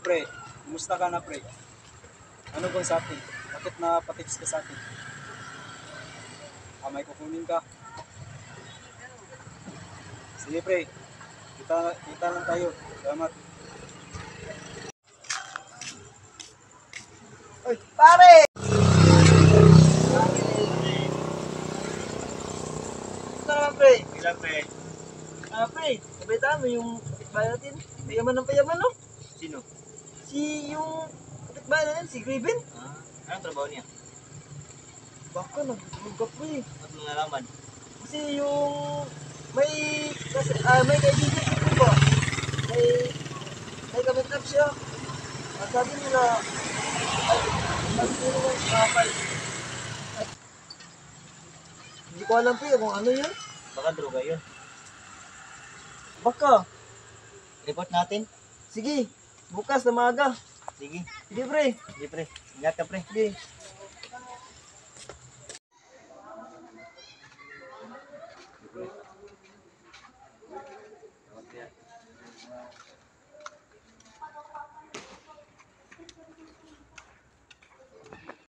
pre, kumusta ka na pre? Ano bang sa atin? Bakit na patix ka sa atin? May kukunin ka. Sige pre, kita lang tayo. Salamat. Uy, pare! Gusto naman, pre. Ilan pre? Pre, nabitaan mo yung kapitbahay natin. Payaman ng payaman, no? Sino? Yung kapitbahay natin, si Graven. Anong trabaho niya? Baka nagtulog pre. At mo nalaman? Kasi yung may kaibigan ko ba? May kamit-up siya. Ang sabi nila, magpuro ng kapal. Hindi ko alam pre kung ano yun. Baka droga yun. Baka. Report natin? Sige, bukas na maaga. Sige. Sige pre. Sige pre. Ingat ka pre. Sige.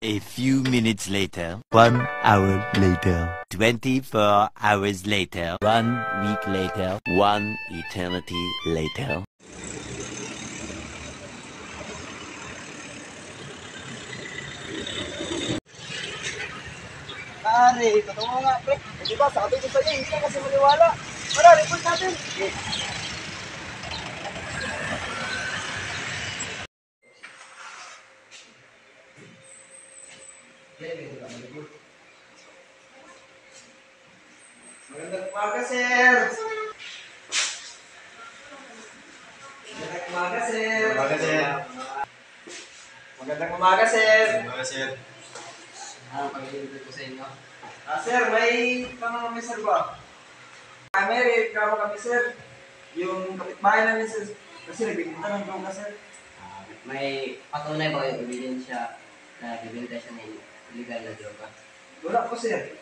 A few minutes later, 1 hour later, 24 hours later, 1 week later, 1 eternity later. Pare, totoo nga pre. Di ba sabi ko sa'yo, hindi ka kasi maniwala. Tara, report natin. Magandang umaga, sir. Magandang umaga, sir. Umaga, sir. Magandang umaga, sir. Umaga sir. Pag-ibig ko sa inyo. Sir, may tanong kami, sir ba? May reklamo kami, sir. Yung kapitbahay namin, sir. Kasi nagbibinta ng droga, sir. May patunay ba yung ebidensya na bibinta siya ng illegal na droga? Wala po, sir.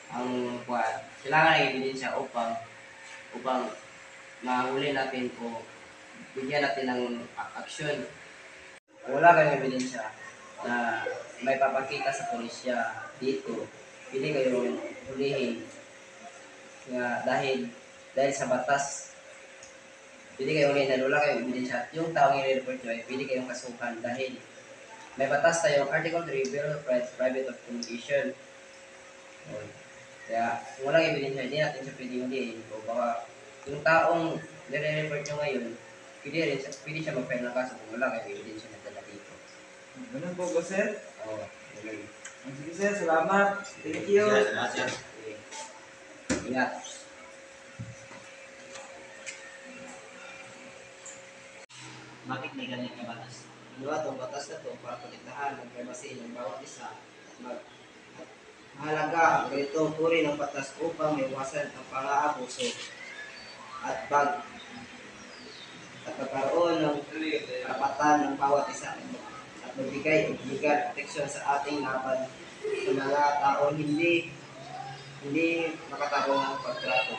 Ang kailangan ng ebidensya upang mahuli natin o bigyan natin ng aksyon. Wala kayong ebidensya na may papakita sa pulisya dito, pwede kayong hulihin nga dahil sa batas. Pwede kayong hulihin na wala kayong ebidensya at yung taong i-report nyo ay pwede kayong kasuhan dahil may batas tayong Article 3 Bill of Rights, Private of Communication. Kaya kung walang ebidensya, hindi natin siya pwede hulihin. O baka yung taong nire-report nyo ngayon, pwede siya mag-file ng kaso kung wala kayong ebidensya na dala dito. Ganun po ba, sir? Oo, ganun. Sige, sir. Salamat. Thank you. Salamat sir. Sige. Ingat. Bakit may ganyan na batas? Itong batas na ito para protektahan ng privacy ng bawat isa at mahalaga ang ganitong uri ng batas upang maiwasan ang pang-aabuso at pagkaroon ng karapatan ng bawat isa at magbigay ng legal protection sa ating laban sa mga taong hindi makatarungang pagtrato.